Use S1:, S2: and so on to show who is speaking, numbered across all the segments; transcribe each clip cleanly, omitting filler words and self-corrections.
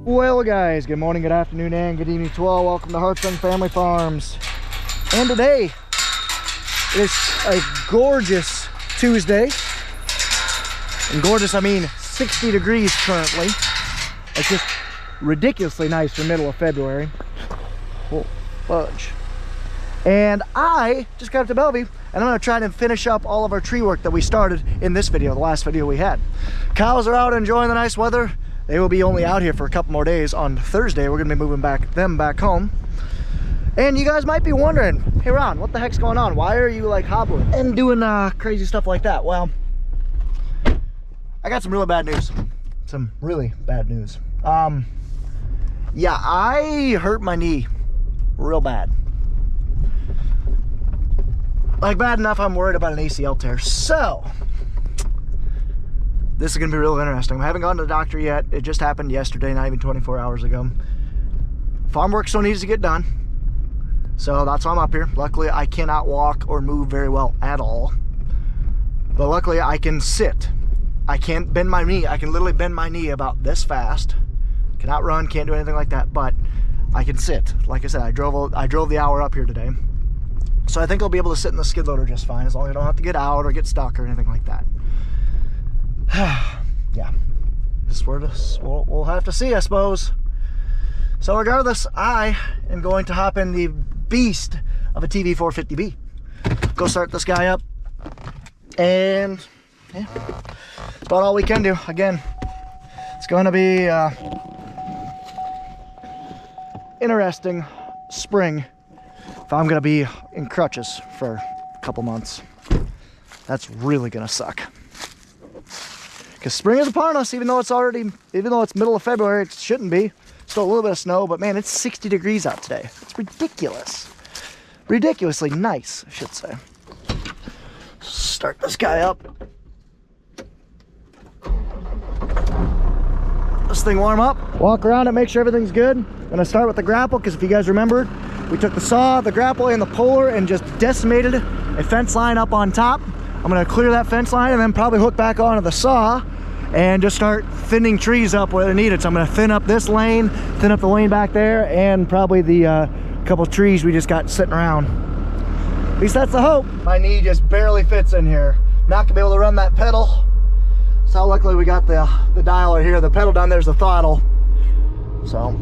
S1: Well guys, good morning, good afternoon, and good evening to all. Welcome to Hartung Family Farms. And today is a gorgeous Tuesday. And gorgeous, I mean 60 degrees currently. It's just ridiculously nice for middle of February. Oh, fudge. And I just got up to Bellevue, and I'm going to try to finish up all of our tree work that we started in this video, the last video we had. Cows are out enjoying the nice weather. They will be only out here for a couple more days. On Thursday, we're going to be moving them back home. And you guys might be wondering, hey Ron, what the heck's going on? Why are you like hobbling and doing crazy stuff like that? Well, I got some really bad news. Some really bad news. Yeah, I hurt my knee real bad. Like bad enough I'm worried about an ACL tear. So this is gonna be real interesting. I haven't gone to the doctor yet. It just happened yesterday, not even 24 hours ago. Farm work still needs to get done. So that's why I'm up here. Luckily, I cannot walk or move very well at all. But luckily, I can sit. I can't bend my knee. I can literally bend my knee about this fast. Cannot run, can't do anything like that, but I can sit. Like I said, I drove the hour up here today. So I think I'll be able to sit in the skid loader just fine, as long as I don't have to get out or get stuck or anything like that. Yeah, we'll have to see, I suppose. So regardless, I am going to hop in the beast of a TV450B. Go start this guy up, and yeah, that's about all we can do. Again, it's going to be interesting spring if I'm going to be in crutches for a couple months. That's really going to suck. Because spring is upon us, even though it's middle of February, it shouldn't be. Still a little bit of snow, but man, it's 60 degrees out today. It's ridiculous. Ridiculously nice, I should say. Start this guy up. This thing warm up. Walk around it, make sure everything's good. I'm gonna start with the grapple, because if you guys remembered, we took the saw, the grapple, and the puller and just decimated a fence line up on top. I'm gonna clear that fence line and then probably hook back onto the saw and just start thinning trees up where they're needed. So I'm gonna thin up this lane, thin up the lane back there, and probably the couple of trees we just got sitting around. At least that's the hope. My knee just barely fits in here. Not gonna be able to run that pedal. So luckily we got the dial right here. The pedal down there's the throttle. So.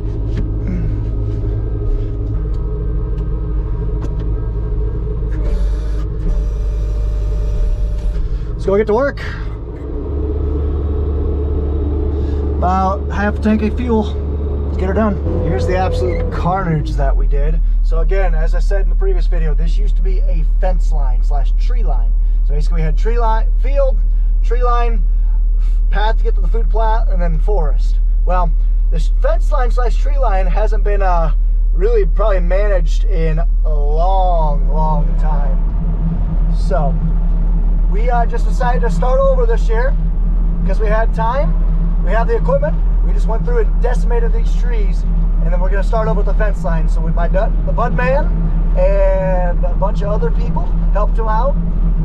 S1: Let's go get to work. About half a tank of fuel. Let's get her done. Here's the absolute carnage that we did. So again, as I said in the previous video, this used to be a fence line / tree line. So basically we had tree line, field, tree line, path to get to the food plot, and then forest. Well, this fence line / tree line hasn't been really probably managed in a long time. So we just decided to start over this year because we had time, we had the equipment. We just went through and decimated these trees, and then we're going to start over with the fence line. So the bud man and a bunch of other people helped him out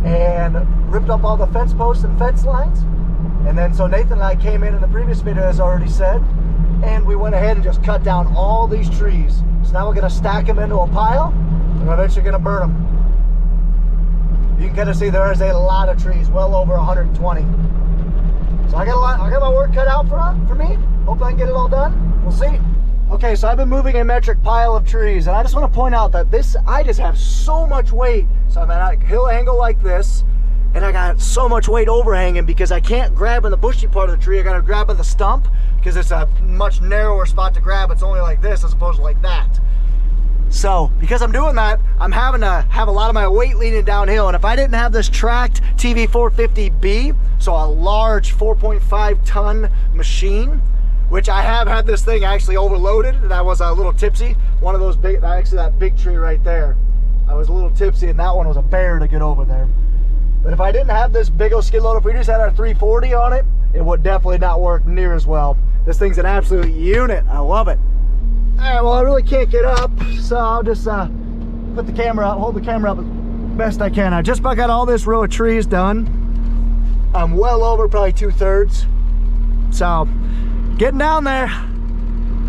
S1: and ripped up all the fence posts and fence lines. And then so Nathan and I came in the previous video, as already said, and we went ahead and just cut down all these trees. So now we're going to stack them into a pile, and we're eventually going to burn them. You can kind of see there is a lot of trees, well over 120. So I got my work cut out for me. Hopefully I can get it all done. We'll see. Okay, so I've been moving a metric pile of trees, and I just want to point out that I just have so much weight. So I'm at a hill angle like this, and I got so much weight overhanging because I can't grab in the bushy part of the tree. I got to grab in the stump because it's a much narrower spot to grab. It's only like this as opposed to like that. So because I'm doing that, I'm having to have a lot of my weight leaning downhill. And if I didn't have this tracked TV450B, so a large 4.5 ton machine, which I have had this thing actually overloaded, and I was a little tipsy. One of those big, actually that big tree right there, I was a little tipsy, and that one was a bear to get over there. But if I didn't have this big old skid loader, if we just had our 340 on it, it would definitely not work near as well. This thing's an absolute unit. I love it. All right, well, I really can't get up, so I'll just put the camera up, hold the camera up as best I can. I just about got all this row of trees done. I'm well over probably 2/3. So getting down there.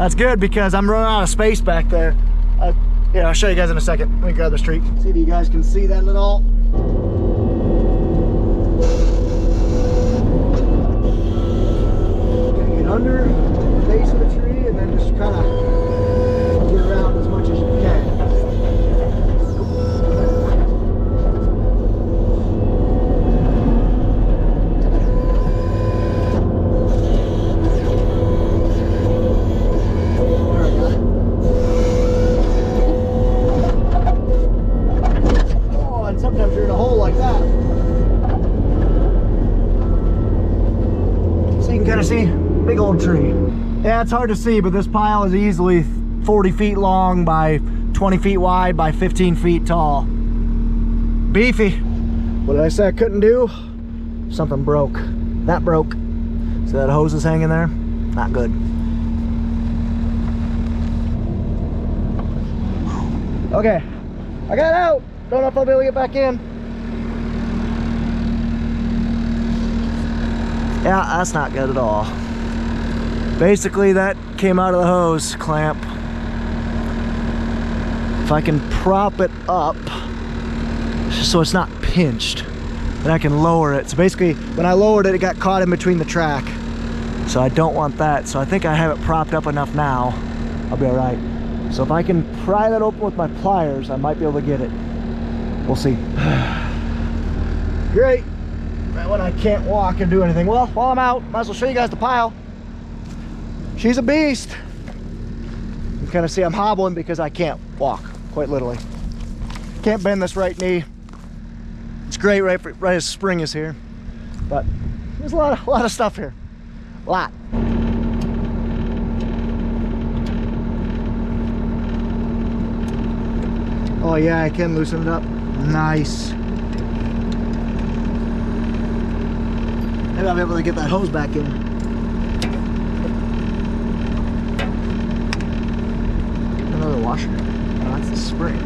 S1: That's good because I'm running out of space back there. Yeah, I'll show you guys in a second. Let me grab the street. See if you guys can see that little. Get under the base of the tree and then just kind of get around as much as you can. Sometimes you're in a hole like that. So you can kind of see, big old tree. Yeah, it's hard to see, but this pile is easily 40 feet long by 20 feet wide by 15 feet tall. Beefy. What did I say I couldn't do? Something broke. That broke. So that hose is hanging there. Not good. Okay, I got out. Don't know if I'll be able to get back in. Yeah, that's not good at all. Basically, that came out of the hose clamp. If I can prop it up so it's not pinched, then I can lower it. So basically, when I lowered it, it got caught in between the track. So I don't want that. So I think I have it propped up enough now. I'll be all right. So if I can pry that open with my pliers, I might be able to get it. We'll see. Great. Right when I can't walk and do anything. Well, while I'm out, might as well show you guys the pile. She's a beast. You kind of see I'm hobbling because I can't walk, quite literally. Can't bend this right knee. It's great right as spring is here. But there's a lot of stuff here. A lot. Oh yeah, I can loosen it up. Nice. Maybe I'll be able to get that hose back in. Another washer. Oh, that's the spring.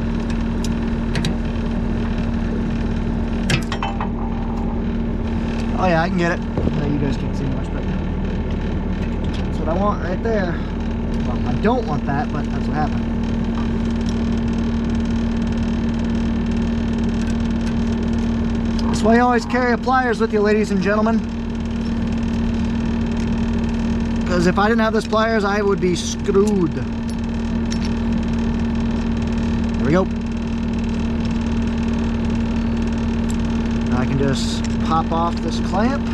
S1: Oh yeah, I can get it. No, you guys can't see much, but that's what I want right there. Well, I don't want that, but that's what happened. That's why you always carry pliers with you, ladies and gentlemen. Because if I didn't have those pliers, I would be screwed. There we go. Now I can just pop off this clamp,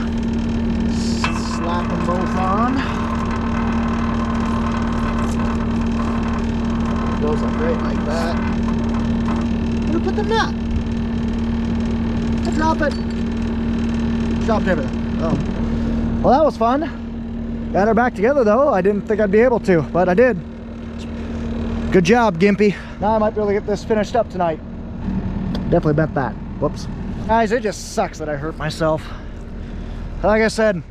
S1: slap them both on. Goes up right like that. Where to put the nut? Drop it. Dropped everything. Oh. Well, that was fun. Got her back together though. I didn't think I'd be able to, but I did. Good job, Gimpy. Now I might be able to get this finished up tonight. Definitely meant that. Whoops. Guys, it just sucks that I hurt myself. Like I said,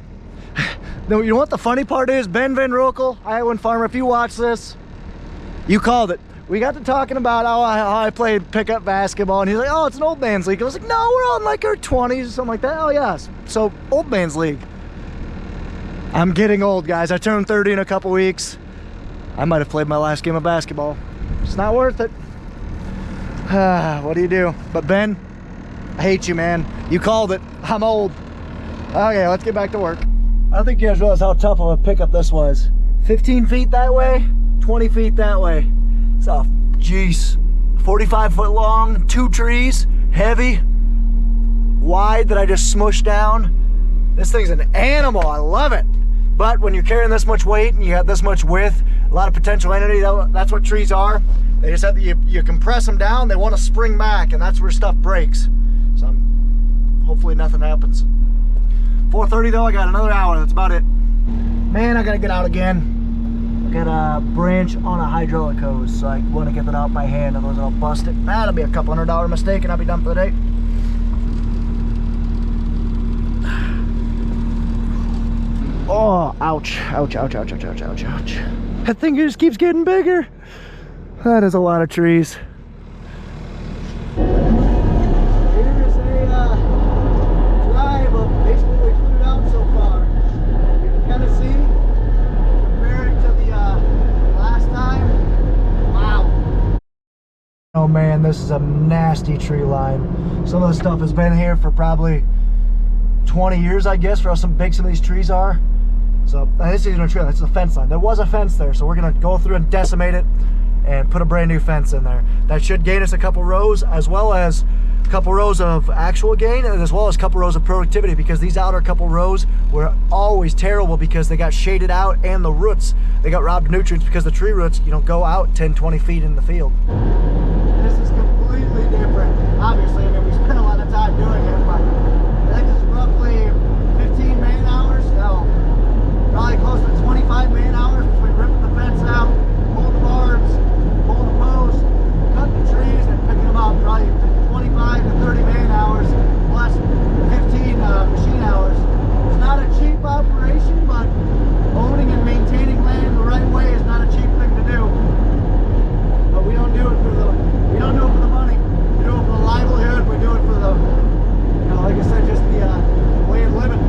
S1: you know what the funny part is? Ben Van Rokel, Iowan farmer, if you watch this, you called it. We got to talking about how I played pickup basketball, and he's like, oh, it's an old man's league. I was like, no, we're all in like our 20s or something like that. Oh, yes. So, old man's league. I'm getting old, guys. I turned 30 in a couple weeks. I might have played my last game of basketball. It's not worth it. What do you do? But Ben, I hate you, man. You called it. I'm old. Okay, let's get back to work. I don't think you guys realize how tough of a pickup this was. 15 feet that way, 20 feet that way. So, geez, 45 foot long, 2 trees, heavy, wide that I just smushed down. This thing's an animal, I love it. But when you're carrying this much weight and you have this much width, a lot of potential energy, that's what trees are. They just have to, you compress them down, they want to spring back, and that's where stuff breaks. So hopefully nothing happens. 4:30 though, I got another hour, that's about it. Man, I gotta get out again. Got a branch on a hydraulic hose, so I want to get that out by hand, otherwise I'll bust it. That'll be a couple $100 mistake and I'll be done for the day. Oh, ouch, ouch, ouch, ouch, ouch, ouch, ouch, ouch. That thing just keeps getting bigger. That is a lot of trees. Here's a drive of basically what we cleared out so far. You can kind of see, comparing to the man, this is a nasty tree line. Some of the stuff has been here for probably 20 years, I guess, for how big some of these trees are. So this isn't a tree line, this is a fence line. There was a fence there, so we're gonna go through and decimate it and put a brand new fence in there. That should gain us a couple rows, as well as a couple rows of actual gain, and as well as a couple rows of productivity, because these outer couple rows were always terrible because they got shaded out, and the roots, they got robbed of nutrients because the tree roots, you know, go out 10-20 feet in the field. This is completely different. Obviously, I mean, we spent a lot of time doing it, but I think it's roughly 15 man hours. No, probably close to 25 man hours between ripping the fence out, pulling the barbs, pulling the posts, cutting the trees, and picking them up. Probably 25 to 30 man hours plus 15 machine hours. It's not a cheap operation, but owning and maintaining land the right way is not a cheap thing to do. But we don't do it for the money. We do it for the livelihood. We do it for the, you know, like I said, just the way of living.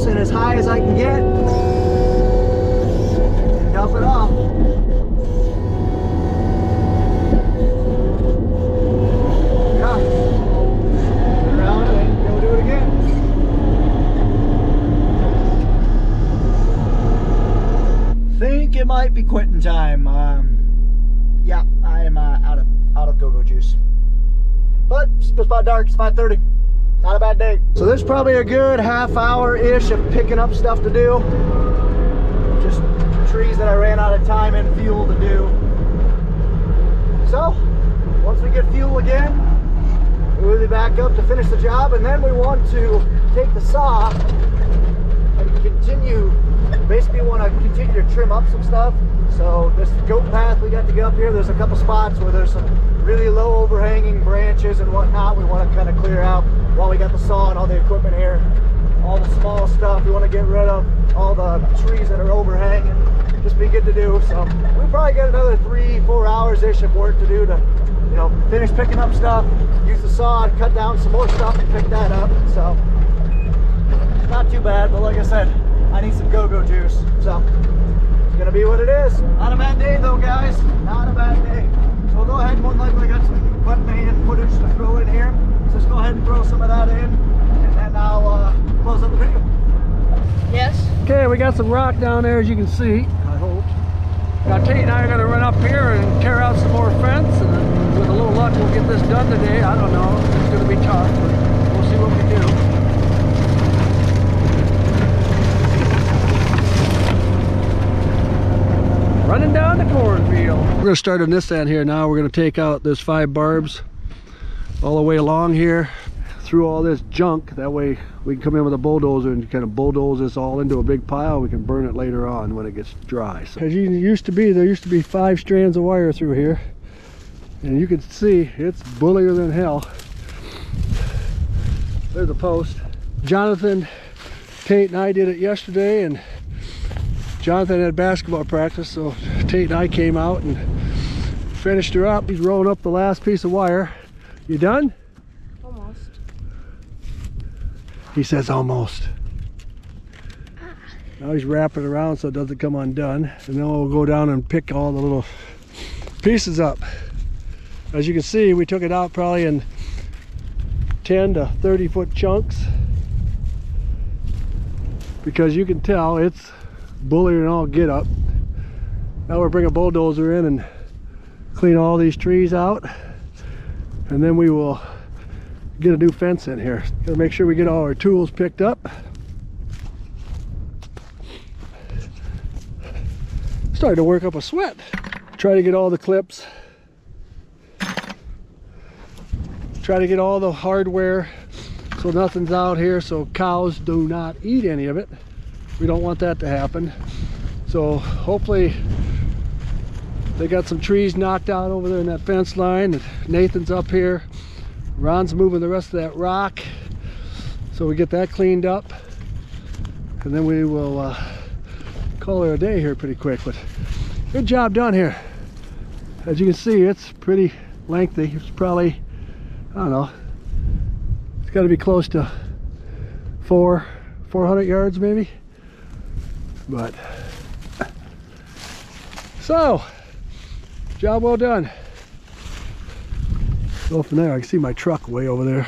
S1: And as high as I can get, and dump it off. Yeah. Turn around and go do it again. Think it might be quitting time. Yeah, I am out of go-go juice. But it's about dark. It's 5:30. Not a bad day. So there's probably a good half hour-ish of picking up stuff to do. Just trees that I ran out of time and fuel to do. So, once we get fuel again, we'll be back up to finish the job, and then we want to take the saw and continue, basically want to continue to trim up some stuff. So this goat path we got to get up here, there's a couple spots where there's some really low overhanging branches and whatnot we want to kind of clear out while we got the saw and all the equipment here. All the small stuff we want to get rid of, all the trees that are overhanging, just be good to do. So we probably got another 3-4 hours-ish of work to do to, you know, finish picking up stuff, use the saw to cut down some more stuff and pick that up. So not too bad, but like I said, I need some go-go juice. So it's gonna be what it is. Not a bad day though, guys. Not a bad day. So we'll go ahead and more than likely I got some man footage to throw in here. So let's go ahead and throw some of that in, and then I'll close up the video.
S2: Yes.
S3: Okay, we got some rock down there, as you can see. I hope. Now Tate and I are gonna run up here and tear out some more fence, and then with a little luck we'll get this done today. I don't know. It's gonna be tough, but we'll see what we do. Running down the cornfield. We're going to start on this end here now. We're going to take out this 5 barbs all the way along here through all this junk. That way we can come in with a bulldozer and kind of bulldoze this all into a big pile. We can burn it later on when it gets dry. So, as you used to be, there used to be 5 strands of wire through here, and you can see it's bullier than hell. There's a post. Jonathan, Tate, and I did it yesterday, and Jonathan had basketball practice, so Tate and I came out and finished her up. He's rolling up the last piece of wire. You done?
S2: Almost.
S3: He says almost. Now he's wrapping it around so it doesn't come undone. And then we'll go down and pick all the little pieces up. As you can see, we took it out probably in 10 to 30 foot chunks, because you can tell it's bullier than all get up. Now we'll bring a bulldozer in and clean all these trees out, and then we will get a new fence in here. Gotta make sure we get all our tools picked up. Starting to work up a sweat. Try to get all the clips. Try to get all the hardware so nothing's out here, so cows do not eat any of it. We don't want that to happen. So hopefully they got some trees knocked out over there in that fence line. Nathan's up here. Ron's moving the rest of that rock. So we get that cleaned up, and then we will call it a day here pretty quick. But good job done here. As you can see, it's pretty lengthy. It's probably, I don't know, it's got to be close to 400 yards maybe. But so, job well done. Go from there. I can see my truck way over there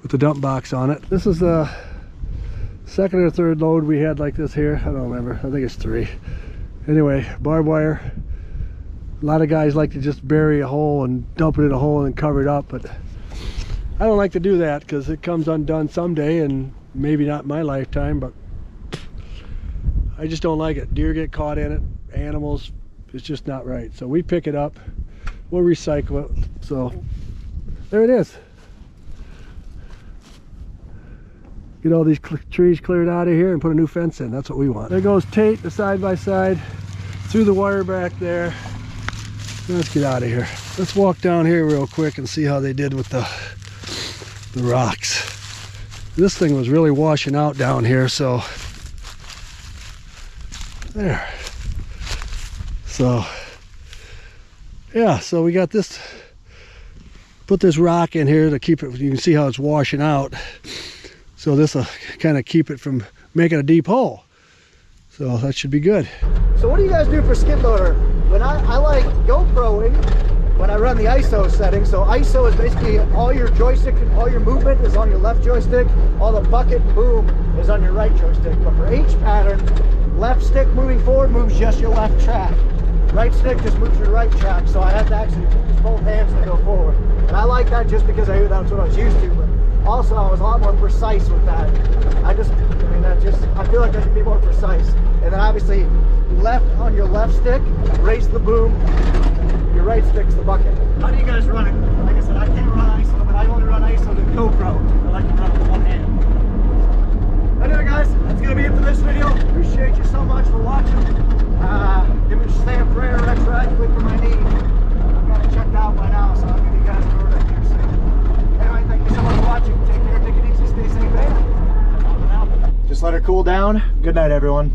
S3: with the dump box on it. This is the second or third load we had like this here. I don't remember. I think it's 3. Anyway, barbed wire. A lot of guys like to just bury a hole and dump it in a hole and cover it up, but I don't like to do that because it comes undone someday, and maybe not in my lifetime, but I just don't like it. Deer get caught in it, animals, it's just not right. So we pick it up, we'll recycle it. So there it is. Get all these trees cleared out of here and put a new fence in. That's what we want. There goes Tate, the side-by-side, through the wire back there. Let's get out of here. Let's walk down here real quick and see how they did with the rocks. This thing was really washing out down here, so there. So yeah, so we got this, put this rock in here to keep it, you can see how it's washing out. So this will kind of keep it from making a deep hole. So that should be good.
S1: So what do you guys do for skid loader? When I like GoProing when I run the ISO setting. So ISO is basically all your joystick, all your movement is on your left joystick, all the bucket and boom is on your right joystick. But for H pattern, left stick moving forward moves just your left track. Right stick just moves your right track. So I have to actually use both hands to go forward. And I like that just because that's what I was used to. But also I was a lot more precise with that. I feel like I can be more precise. And then obviously left on your left stick, raise the boom, your right stick's the bucket. How do you guys run it? Like I said, I can't run ISO, but I only run ISO to GoPro. I like to run it with one hand. Anyway guys, that's going to be it for this video. Appreciate you so much for watching. Give me a stand prayer retroactively for my knee. I've got it checked out by now, so I'll give you guys a order here soon. Anyway, thank you so much for watching. Take care, take it easy, stay safe, man. Just let her cool down. Good night, everyone.